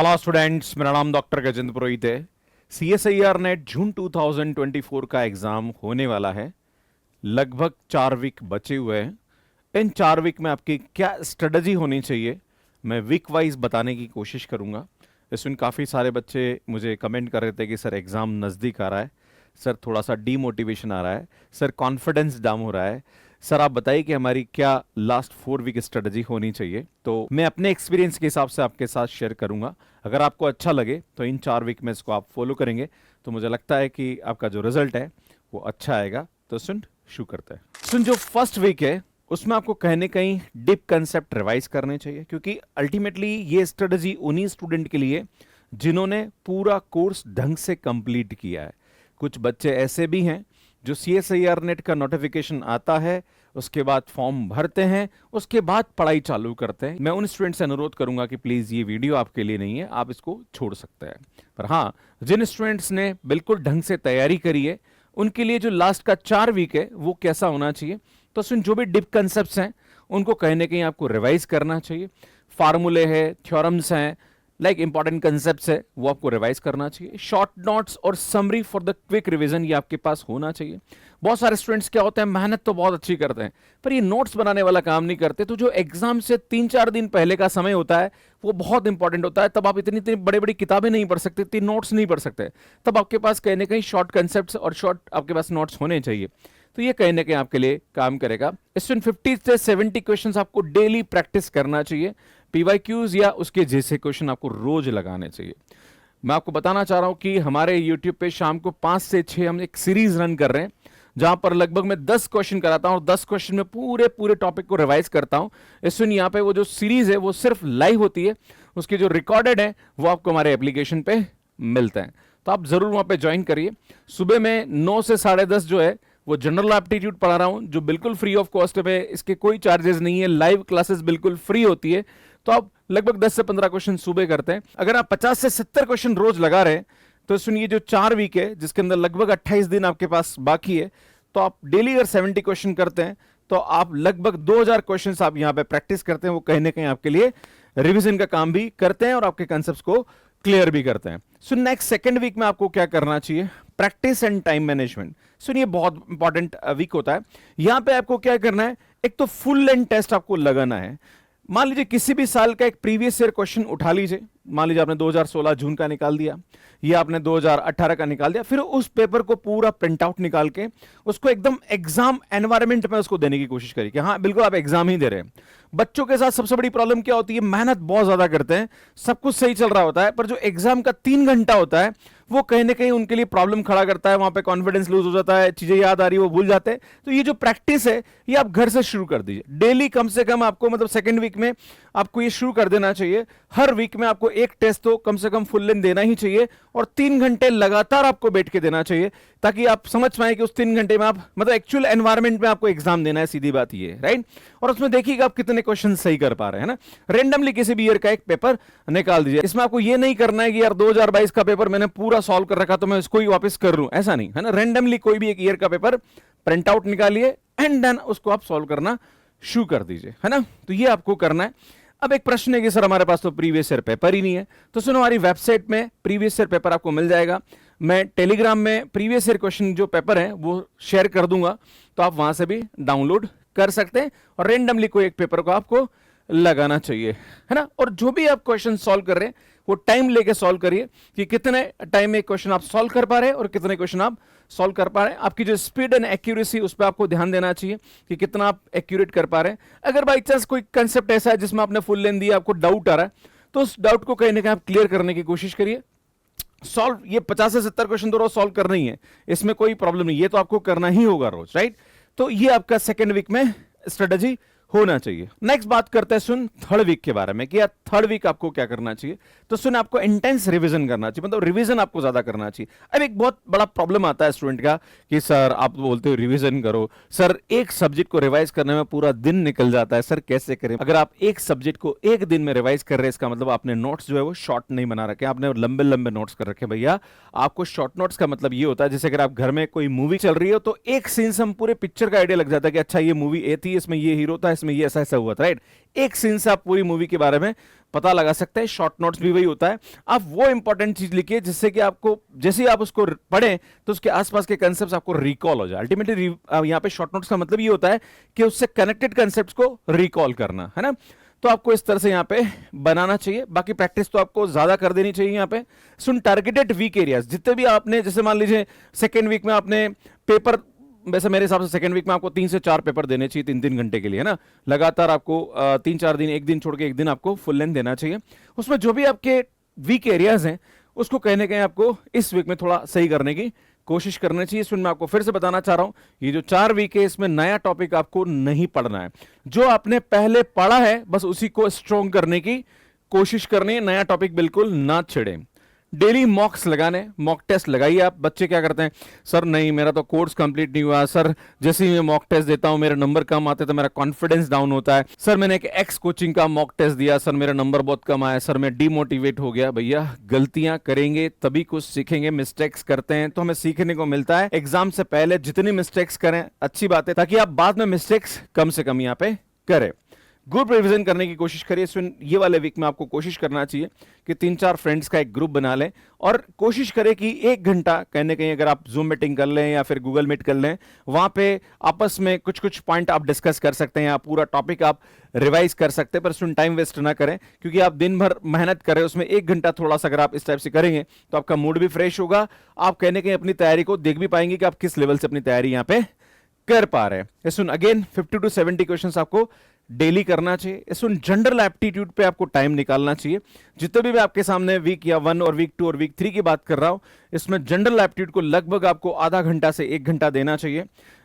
Hello students, मेरा नाम doctor Gajendra पुरोहित है। CSIR नेट जून 2024 का एग्जाम होने वाला है। लगभग 4 वीक बचे हुए हैं। इन 4 वीक में आपकी क्या स्ट्रेटजी होनी चाहिए, मैं वीक वाइज बताने की कोशिश करूंगा। इसमें काफ़ी सारे बच्चे मुझे कमेंट कर रहे थे कि सर एग्ज़ाम नज़दीक आ रहा है, सर थोड़ा सा डीमोटिवेशन आ रहा है, सर कॉन्फिडेंस डाउन हो रहा है, सर आप बताइए कि हमारी क्या लास्ट 4 वीक स्ट्रेटजी होनी चाहिए। तो मैं अपने एक्सपीरियंस के हिसाब से आपके साथ शेयर करूंगा। अगर आपको अच्छा लगे तो इन 4 वीक में इसको आप फॉलो करेंगे तो मुझे लगता है कि आपका जो रिजल्ट है वो अच्छा आएगा। तो सुन शुरू करते हैं। सुन, जो फर्स्ट वीक है उसमें आपको कहीं ना कहीं डीप कंसेप्ट रिवाइज करने चाहिए, क्योंकि अल्टीमेटली ये स्ट्रेटजी उन्हीं स्टूडेंट के लिए जिन्होंने पूरा कोर्स ढंग से कंप्लीट किया है। कुछ बच्चे ऐसे भी हैं जो CSIR नेट का नोटिफिकेशन आता है, उसके बाद फॉर्म भरते हैं, उसके बाद पढ़ाई चालू करते हैं। मैं उन स्टूडेंट से अनुरोध करूंगा कि प्लीज ये वीडियो आपके लिए नहीं है, आप इसको छोड़ सकते हैं। पर हाँ, जिन स्टूडेंट्स ने बिल्कुल ढंग से तैयारी करी है उनके लिए जो लास्ट का 4 वीक है वो कैसा होना चाहिए। तो सुन, जो भी डीप कंसेप्ट्स हैं उनको कहीं ना कहीं आपको रिवाइज करना चाहिए। फार्मूले हैं, थ्योरम्स हैं, इंपॉर्टेंट कंसेप्ट्स है, वो आपको रिवाइज करना चाहिए। शॉर्ट नोट्स और summary for the quick revision ये आपके पास होना चाहिए। बहुत सारे स्टूडेंट्स क्या होते हैं, मेहनत तो बहुत अच्छी करते हैं पर ये नोट्स बनाने वाला काम नहीं करते। तो जो एग्जाम से 3-4 दिन पहले का समय होता है वो बहुत इंपॉर्टेंट होता है। तब आप इतनी इतनी बड़ी बड़ी किताबें नहीं पढ़ सकते, इतनी नोट्स नहीं पढ़ सकते। तब आपके पास कहीं ना कहीं शॉर्ट कंसेप्ट्स और शॉर्ट आपके पास नोट्स होने चाहिए। तो ये कहीं ना कहीं आपके लिए काम करेगा। इसमें 50 से 70 क्वेश्चंस आपको डेली प्रैक्टिस करना चाहिए। PYQs या उसके जैसे क्वेश्चन आपको रोज लगाने चाहिए। मैं आपको बताना चाह रहा हूं कि हमारे YouTube पे शाम को 5 से 6 हम एक सीरीज रन कर रहे हैं जहां पर लगभग मैं 10 क्वेश्चन कराता हूं और 10 क्वेश्चन में पूरे पूरे टॉपिक को रिवाइज करता हूं। इसमें यहाँ पे वो जो सीरीज है वो सिर्फ लाइव होती है, उसकी जो रिकॉर्डेड है वो आपको हमारे एप्लीकेशन पे मिलते हैं। तो आप जरूर वहां पे ज्वाइन करिए। सुबह में 9 से 10:30 जो है वो जनरल एप्टीट्यूड पढ़ा रहा हूं, जो बिल्कुल फ्री ऑफ कॉस्ट है। इसके कोई चार्जेस नहीं है, लाइव क्लासेस बिल्कुल फ्री होती है। तो आप लगभग 10 से 15 क्वेश्चन सुबह करते हैं। अगर आप 50 से 70 क्वेश्चन रोज लगा रहे हैं तो सुनिए, जो 4 वीक है जिसके अंदर लगभग 28 दिन आपके पास बाकी है, तो आप डेली अगर 70 क्वेश्चन करते हैं तो आप लगभग 2000 क्वेश्चन आप यहां पे प्रैक्टिस करते हैं। वो कहीं ना कहीं आपके लिए रिवीजन का काम भी करते हैं और आपके कंसेप्ट्स को क्लियर भी करते हैं। सो नेक्स्ट सेकंड वीक में आपको क्या करना चाहिए, प्रैक्टिस एंड टाइम मैनेजमेंट। सुनिए, बहुत इंपॉर्टेंट वीक होता है। यहां पे आपको क्या करना है, एक तो फुल लेंथ टेस्ट आपको लगाना है। मान लीजिए किसी भी साल का एक प्रीवियस ईयर क्वेश्चन उठा लीजिए। मान लीजिए आपने 2016 जून का निकाल दिया या आपने 2018 का निकाल दिया, फिर उस पेपर को पूरा प्रिंट आउट निकाल के उसको एकदम एग्जाम एनवायरनमेंट में उसको देने की कोशिश करिए कि हाँ बिल्कुल आप एग्जाम ही दे रहे हैं। बच्चों के साथ सबसे बड़ी प्रॉब्लम क्या होती है, मेहनत बहुत ज्यादा करते हैं, सब कुछ सही चल रहा होता है, पर जो एग्जाम का 3 घंटा होता है वो कहीं ना कहीं उनके लिए प्रॉब्लम खड़ा करता है। वहां पे कॉन्फिडेंस लूज हो जाता है, चीजें याद आ रही है वो भूल जाते हैं। तो ये जो प्रैक्टिस है ये आप घर से शुरू कर दीजिए। डेली कम से कम आपको, मतलब सेकंड वीक में आपको ये शुरू कर देना चाहिए। हर वीक में आपको एक टेस्ट तो कम से कम फुल लेंथ देना ही चाहिए और 3 घंटे लगातार आपको बैठ के देना चाहिए, ताकि आप समझ पाए कि उस 3 घंटे में आप, मतलब एक्चुअल एनवायरनमेंट में आपको एग्जाम देना है। सीधी बात ये है, राइट। और उसमें देखिएगा आप कितने क्वेश्चन सही कर पा रहे हैं ना। रेंडमली किसी भी ईयर का एक पेपर निकाल दीजिए। इसमें आपको ये नहीं करना है कि यार 2022 का पेपर मैंने पूरा सॉल्व कर रखा तो मैं इसको ही वापस कर लूं, ऐसा नहीं है ना। रेंडमली कोई भी एक ईयर का पेपर प्रिंट आउट निकालिए एंड देन उसको आप सॉल्व करना शुरू कर दीजिए, है ना। तो ये आपको करना है। अब एक प्रश्न है कि सर हमारे पास तो प्रीवियस ईयर पेपर ही नहीं है। तो सुनो, हमारी वेबसाइट में प्रीवियस ईयर पेपर आपको मिल जाएगा। मैं टेलीग्राम में प्रीवियस ईयर क्वेश्चन जो पेपर है वो शेयर कर दूंगा, तो आप वहां से भी डाउनलोड कर सकते हैं और रेंडमली कोई एक पेपर को आपको लगाना चाहिए, है ना। और जो भी आप क्वेश्चन सॉल्व कर रहे हैं वो टाइम लेके सॉल्व करिए कि कितने टाइम में क्वेश्चन आप सॉल्व कर पा रहे हैं और कितने क्वेश्चन आप सॉल्व कर पा रहे हैं। आपकी जो स्पीड एंड एक्यूरेसी उस पर आपको ध्यान देना चाहिए कि कितना आप एक्यूरेट कर पा रहे हैं। अगर बाई चांस कोई कंसेप्ट ऐसा है जिसमें आपने फुल लेंथ दिया, आपको डाउट आ रहा है, तो उस डाउट को कहीं ना कहीं आप क्लियर करने की कोशिश करिए। सॉल्व, ये 50 से 70 क्वेश्चन तो रोज सॉल्व करना ही है, इसमें कोई प्रॉब्लम नहीं, ये तो आपको करना ही होगा रोज, राइट। तो ये आपका सेकेंड वीक में स्ट्रेटजी होना चाहिए। नेक्स्ट बात करते हैं सुन थर्ड वीक के बारे में कि यार थर्ड वीक आपको क्या करना चाहिए। तो सुन, आपको इंटेंस रिवीजन करना चाहिए, मतलब रिवीजन आपको ज्यादा करना चाहिए। अब एक बहुत बड़ा प्रॉब्लम आता है स्टूडेंट का कि सर आप बोलते हो रिवीजन करो, सर एक सब्जेक्ट को रिवाइज करने में पूरा दिन निकल जाता है, सर कैसे करें। अगर आप एक सब्जेक्ट को एक दिन में रिवाइज कर रहे हैं, इसका मतलब आपने नोट्स जो है वो शॉर्ट नहीं बना रखे, आपने लंबे लंबे नोट्स कर रखे। भैया आपको शॉर्ट नोट्स का मतलब ये होता है, जैसे अगर आप घर में कोई मूवी चल रही हो तो एक सीन से हम पूरे पिक्चर का आइडिया लग जाता है कि अच्छा ये मूवी ए थी, इसमें ये हीरो था, इसमें ये ऐसा ऐसा हुआ था, राइट। एक सीन से आप पूरी मूवी के बारे में पता लगा सकते हैं। शॉर्ट नोट्स भी वही होता है, आप वो इंपॉर्टेंट चीज लिखिए जिससे कि आपको जैसे ही आप उसको पढ़ें तो उसके आसपास के कंसेप्ट आपको रिकॉल हो जाए। अल्टीमेटली यहाँ पे शॉर्ट नोट्स का मतलब ये होता है कि उससे कनेक्टेड कंसेप्ट को रिकॉल करना, है ना। तो आपको इस तरह से यहाँ पे बनाना चाहिए। बाकी प्रैक्टिस तो आपको ज्यादा कर देनी चाहिए यहाँ पे। सुन टारगेटेड वीक एरियाज जितने भी आपने, जैसे मान लीजिए सेकेंड वीक में आपने पेपर, वैसे मेरे हिसाब से सेकंड वीक में आपको 3 से 4 पेपर देने चाहिए 3-3 घंटे के लिए, है ना। लगातार आपको 3-4 दिन, एक दिन छोड़ के एक दिन आपको फुल लेंथ देना चाहिए। उसमें जो भी आपके वीक एरियाज हैं उसको कहीं ना कहीं आपको इस वीक में थोड़ा सही करने की कोशिश करनी चाहिए। इसमें मैं आपको फिर से बताना चाह रहा हूं, ये जो 4 वीक है इसमें नया टॉपिक आपको नहीं पढ़ना है। जो आपने पहले पढ़ा है बस उसी को स्ट्रॉन्ग करने की कोशिश करनी है, नया टॉपिक बिल्कुल ना छेड़े। डेली मॉक्स लगाने, मॉक टेस्ट लगाइए आप। बच्चे क्या करते हैं, सर नहीं मेरा तो कोर्स कंप्लीट नहीं हुआ, सर जैसे ही मैं मॉक टेस्ट देता हूं मेरे नंबर कम आते तो मेरा कॉन्फिडेंस डाउन होता है, सर मैंने एक एक्स कोचिंग का मॉक टेस्ट दिया, सर मेरा नंबर बहुत कम आया, सर मैं डिमोटिवेट हो गया। भैया गलतियां करेंगे तभी कुछ सीखेंगे, मिस्टेक्स करते हैं तो हमें सीखने को मिलता है। एग्जाम से पहले जितनी मिस्टेक्स करें अच्छी बात है, ताकि आप बाद में मिस्टेक्स कम से कम यहाँ पे करें। ग्रुप रिवीजन करने की कोशिश करिए। ये वाले वीक में आपको कोशिश करना चाहिए कि 3-4 फ्रेंड्स का एक ग्रुप बना लें और कोशिश करें कि 1 घंटा कहीं ना कहीं, अगर आप जूम मीटिंग कर लें या फिर गूगल मीट कर लें, वहां पे आपस में कुछ कुछ पॉइंट आप डिस्कस कर सकते हैं या पूरा टॉपिक आप रिवाइज कर सकते हैं। पर उसमें टाइम वेस्ट ना करें, क्योंकि आप दिन भर मेहनत करें, उसमें 1 घंटा थोड़ा सा अगर आप इस टाइप से करेंगे तो आपका मूड भी फ्रेश होगा। आप कहीं ना कहीं अपनी तैयारी को देख भी पाएंगे कि आप किस लेवल से अपनी तैयारी यहाँ पे कर पा रहे हैं। सुन अगेन 50 to 70 क्वेश्चंस आपको डेली करना चाहिए। सुन जनरल एप्टीट्यूड पे आपको टाइम निकालना चाहिए। जितने भी मैं आपके सामने वीक या 1 और वीक 2 और वीक 3 की बात कर रहा हूं, इसमें जनरल एप्टीट्यूड को लगभग आपको आधा घंटा से 1 घंटा देना चाहिए।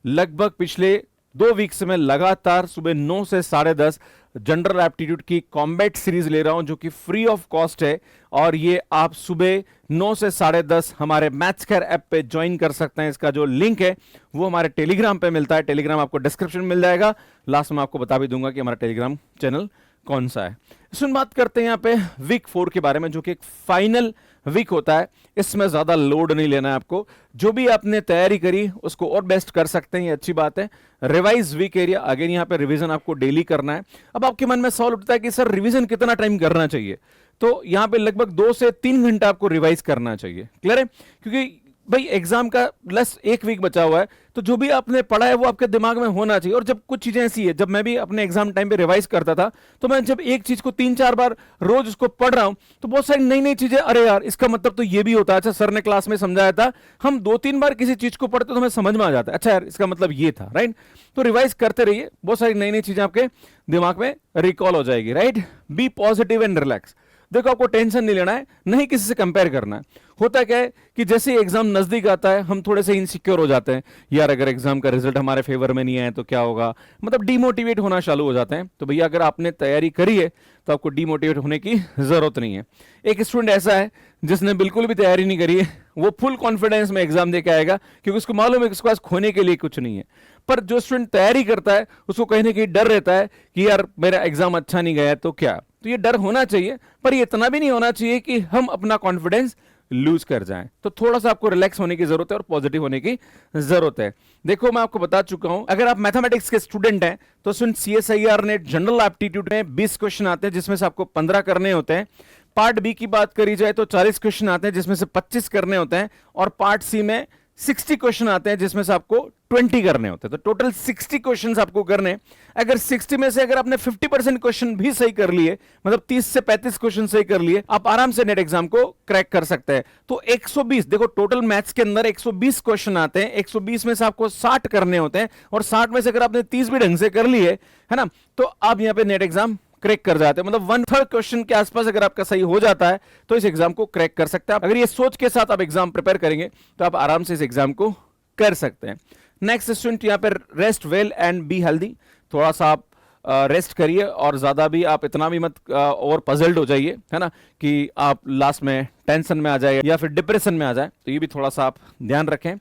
लगभग पिछले 2 वीक से मैं लगातार सुबह 9 से 10:30 जनरल एप्टीट्यूड की कॉम्बैट सीरीज ले रहा हूं, जो कि फ्री ऑफ कॉस्ट है। और ये आप सुबह 9 से 10:30 हमारे मैथ्सकेयर ऐप पे ज्वाइन कर सकते हैं। इसका जो लिंक है वो हमारे टेलीग्राम पे मिलता है। टेलीग्राम आपको डिस्क्रिप्शन में मिल जाएगा। लास्ट में आपको बता भी दूंगा कि हमारा टेलीग्राम चैनल कौन सा है। सुन बात करते हैं यहाँ पे वीक 4 के बारे में, जो कि एक फाइनल वीक होता है। इसमें ज्यादा लोड नहीं लेना है आपको। जो भी आपने तैयारी करी उसको और बेस्ट कर सकते हैं, ये अच्छी बात है। रिवाइज वीक एरिया, अगेन यहाँ पे रिवीजन आपको डेली करना है। अब आपके मन में सवाल उठता है कि सर रिवीजन कितना टाइम करना चाहिए, तो यहाँ पे लगभग 2 से 3 घंटा आपको रिवाइज करना चाहिए। क्लियर है, क्योंकि भाई एग्जाम का प्लस 1 वीक बचा हुआ है, तो जो भी आपने पढ़ा है वो आपके दिमाग में होना चाहिए। और जब कुछ चीजें ऐसी है, जब मैं भी अपने एग्जाम टाइम पे रिवाइज करता था, तो मैं जब एक चीज को 3-4 बार रोज उसको पढ़ रहा हूं तो बहुत सारी नई नई चीजें, अरे यार इसका मतलब तो ये भी होता है, अच्छा सर ने क्लास में समझाया था। हम 2-3 बार किसी चीज को पढ़ते तो हमें समझ में आ जाता है, अच्छा यार इसका मतलब ये था, राइट। तो रिवाइज करते रहिए, बहुत सारी नई नई चीजें आपके दिमाग में रिकॉल हो जाएगी, right. Be positive and relax. देखो आपको टेंशन नहीं लेना है, नहीं किसी से कंपेयर करना है। होता क्या है कि जैसे एग्जाम नजदीक आता है हम थोड़े से इनसिक्योर हो जाते हैं, यार अगर एग्जाम का रिजल्ट हमारे फेवर में नहीं आया तो क्या होगा, मतलब डिमोटिवेट होना चालू हो जाते हैं। तो भैया अगर आपने तैयारी करी है तो आपको डिमोटिवेट होने की जरूरत नहीं है। एक स्टूडेंट ऐसा है जिसने बिल्कुल भी तैयारी नहीं करी है, वो फुल कॉन्फिडेंस में एग्जाम दे के आएगा, क्योंकि उसको मालूम है कि उसके पास खोने के लिए कुछ नहीं है। पर जो स्टूडेंट तैयारी करता है उसको कहीं ना कहीं डर रहता है कि यार मेरा एग्जाम अच्छा नहीं गया तो क्या। तो ये डर होना चाहिए, पर ये इतना भी नहीं होना चाहिए कि हम अपना कॉन्फिडेंस लूज कर जाएं। तो थोड़ा सा आपको रिलैक्स होने की जरूरत है और पॉजिटिव होने की जरूरत है। देखो मैं आपको बता चुका हूं, अगर आप मैथमेटिक्स के स्टूडेंट हैं तो सुन CSIR नेट जनरल एप्टीट्यूड में 20 क्वेश्चन आते हैं, जिसमें से आपको 15 करने होते हैं। पार्ट बी की बात करी जाए तो 40 क्वेश्चन आते हैं, जिसमें से 25 करने होते हैं। और पार्ट सी में 60 क्वेश्चन आते हैं, जिसमें से आपको 20 करने होते हैं। तो टोटल 60 क्वेश्चंस आपको करने। अगर 60 में से अगर आपने 50% क्वेश्चन भी सही कर लिए, मतलब 30 से 35 क्वेश्चन सही कर लिए, आप आराम से नेट एग्जाम को क्रैक कर सकते हैं। तो 120, देखो टोटल मैथ्स के अंदर 120 क्वेश्चन आते हैं, 120 में से आपको 60 करने होते हैं। और 60 में से अगर आपने 30 भी ढंग से कर लिए, है ना, तो आप यहां पे नेट एग्जाम क्रैक कर जाते हैं। मतलब 1/3 क्वेश्चन के आसपास अगर आपका सही हो जाता है तो इस एग्जाम को क्रैक कर सकते हैं। अगर ये सोच के साथ आप एग्जाम प्रिपेयर करेंगे तो आप आराम से इस एग्जाम को कर सकते हैं। नेक्स्ट स्टूडेंट यहाँ पे rest well and be healthy. थोड़ा सा आप रेस्ट करिए और ज्यादा भी आप इतना भी मत और पजल्ड हो जाइए, है ना, कि आप लास्ट में टेंशन में आ जाए या फिर डिप्रेशन में आ जाए। तो ये भी थोड़ा सा आप ध्यान रखें।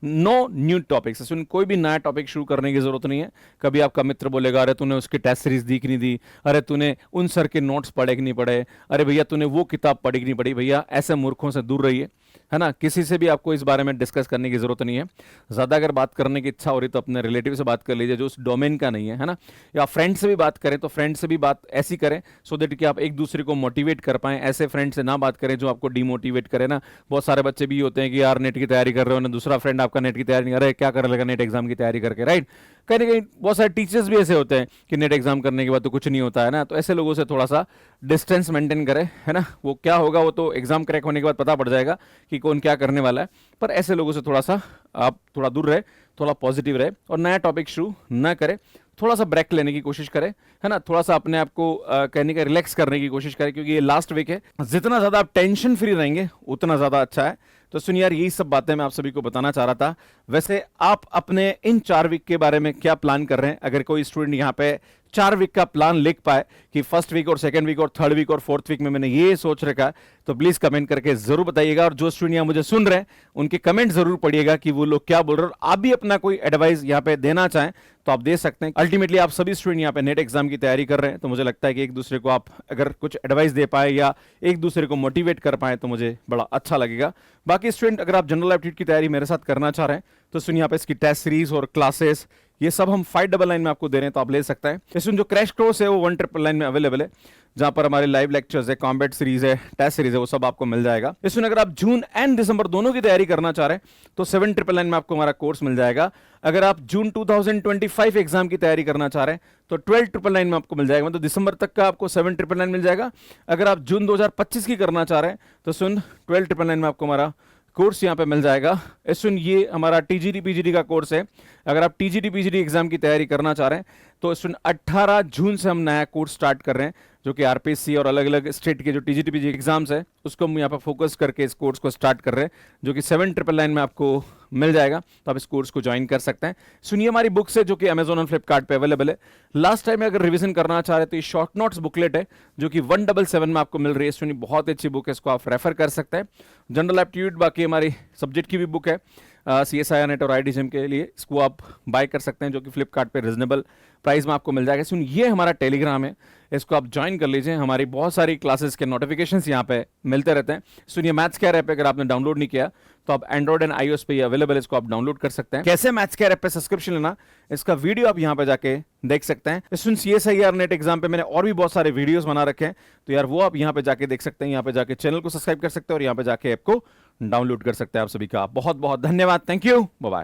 नो न्यू टॉपिक्स, कोई भी नया टॉपिक शुरू करने की जरूरत नहीं है। कभी आपका मित्र बोलेगा अरे तूने उसकी टेस्ट सीरीज दी कि नहीं दी, अरे तूने उन सर के नोट्स पढ़े कि नहीं पढ़े, अरे भैया तूने वो किताब पढ़ी कि नहीं पढ़ी। भैया ऐसे मूर्खों से दूर रहिए। है ना। किसी से भी आपको इस बारे में डिस्कस करने की जरूरत नहीं है। ज़्यादा अगर बात करने की इच्छा हो रही तो अपने रिलेटिव से बात कर लीजिए जो उस डोमेन का नहीं है ना। या फ्रेंड से भी बात करें तो फ्रेंड से भी बात ऐसी करें सो दैट कि आप एक दूसरे को मोटिवेट कर पाएं। ऐसे फ्रेंड से ना बात करें जो आपको डिमोटिवेट करे ना। बहुत सारे बच्चे भी होते हैं कि यार नेट की तैयारी कर रहे हो ना, दूसरा फ्रेंड आपका नेट की तैयारी नहीं, अरे क्या कर लेगा नेट एग्जाम की तैयारी करके, राइट। कहीं ना कहीं बहुत सारे टीचर्स भी ऐसे होते हैं कि नेट एग्जाम करने के बाद तो कुछ नहीं होता है ना। तो ऐसे लोगों से थोड़ा सा डिस्टेंस मेंटेन करें, है ना। वो क्या होगा वो तो एग्जाम क्रैक होने के बाद पता पड़ जाएगा कि कौन क्या करने वाला है। पर ऐसे लोगों से थोड़ा सा आप थोड़ा दूर रहे, थोड़ा पॉजिटिव रहे और नया टॉपिक शुरू ना करें। थोड़ा सा ब्रेक लेने की कोशिश करें, है ना। थोड़ा सा अपने आप को कहने का रिलैक्स करने की कोशिश करें क्योंकि ये लास्ट वीक है। जितना ज्यादा आप टेंशन फ्री रहेंगे उतना ज्यादा अच्छा है। तो सुनिए यार, यही सब बातें मैं आप सभी को बताना चाह रहा था। वैसे आप अपने इन 4 वीक के बारे में क्या प्लान कर रहे हैं? अगर कोई स्टूडेंट यहाँ पे 4 वीक का प्लान लिख पाए कि फर्स्ट वीक और सेकंड वीक और थर्ड वीक और फोर्थ वीक में मैंने ये सोच रखा है, तो प्लीज कमेंट करके जरूर बताइएगा। और जो स्टूडेंट यहाँ मुझे सुन रहे हैं उनके कमेंट जरूर पढ़िएगा कि वो लोग क्या बोल रहे हैं। और आप भी अपना कोई एडवाइस यहाँ पे देना चाहें तो आप दे सकते हैं। अल्टीमेटली आप सभी स्टूडेंट यहाँ पे नेट एग्जाम की तैयारी कर रहे हैं, तो मुझे लगता है कि एक दूसरे को आप अगर कुछ एडवाइस दे पाए या एक दूसरे को मोटिवेट कर पाए तो मुझे बड़ा अच्छा लगेगा। बाकी स्टूडेंट अगर आप जनरल एप्टीट्यूड की तैयारी मेरे साथ करना चाह रहे हैं तो सुनिए यहाँ पे इसकी टेस्ट सीरीज और क्लासेस ये सब हम 599 में आपको दे रहे हैं, तो आप ले सकते हैं। इसमें जो क्रैश कोर्स है वो 1999 में अवेलेबल है, जहां पर हमारे लाइव लेक्चर्स है, कॉम्बैट सीरीज है, टेस्ट सीरीज है, वो सब आपको मिल जाएगा। इसमें अगर आप जून एंड दिसंबर दोनों की तैयारी करना चाह रहे हैं तो 7999 में आपको हमारा कोर्स मिल जाएगा। अगर आप जून 2025 एग्जाम की तैयारी करना चाह रहे हैं तो 12999 में आपको मिल जाएगा, मतलब दिसंबर तक का आपको 7999 मिल जाएगा। अगर आप जून 2025 की करना चाह रहे हैं तो सुन 12999 में आपको हमारा कोर्स यहाँ पे मिल जाएगा। सुन ये हमारा टीजीडी पीजीडी का कोर्स है। अगर आप टीजीडी पीजीडी एग्जाम की तैयारी करना चाह रहे हैं तो सुन 18 जून से हम नया कोर्स स्टार्ट कर रहे हैं, जो कि आरपीएससी और अलग अलग स्टेट के जो टीजीटी पीजीडी एग्जाम्स है उसको हम यहाँ पर फोकस करके इस कोर्स को स्टार्ट कर रहे हैं, जो कि 7999 में आपको मिल जाएगा। तो आप इस कोर्स को ज्वाइन कर सकते हैं। सुनिए हमारी बुक्स है जो कि अमेजोन और फ्लिपकार्ट पे अवेलेबल है। लास्ट टाइम अगर रिवीजन करना चाह रहे हैं तो ये शॉर्ट नोट्स बुकलेट है जो कि 177 में आपको मिल रही है। सुनिए बहुत अच्छी बुक है, इसको आप रेफर कर सकते हैं। जनरल एप्टीट्यूड बाकी हमारी सब्जेक्ट की भी बुक है CSIR नेट और IITJEM के लिए, इसको आप बाय कर सकते हैं जो कि फ्लिपकार्ट पे रिजनेबल प्राइस में आपको मिल जाएगा। सुन ये हमारा टेलीग्राम है, इसको आप ज्वाइन कर लीजिए। हमारी बहुत सारी क्लासेस के नोटिफिकेशंस यहाँ पे मिलते रहते हैं। सुनिए मैथ्स केयर ऐप अगर आपने डाउनलोड नहीं किया तो आप एंड्रॉइड एंड iOS पे ये अवेलेबल है, इसको आप डाउनलोड कर सकते हैं। कैसे मैथ्स केयर ऐप पे सब्सक्रिप्शन लेना इसका वीडियो आप यहाँ पे जाके देख सकते हैं। सुन CSIR नेट एग्जाम पे मैंने और भी बहुत सारे वीडियोस बना रखे हैं, तो यार वो आप यहाँ पे जाके देख सकते हैं। यहाँ पे जाके चैनल को सब्सक्राइब कर सकते हैं और यहाँ पे जाके ऐप को डाउनलोड कर सकते हैं। आप सभी का बहुत बहुत धन्यवाद। Thank you, bye bye.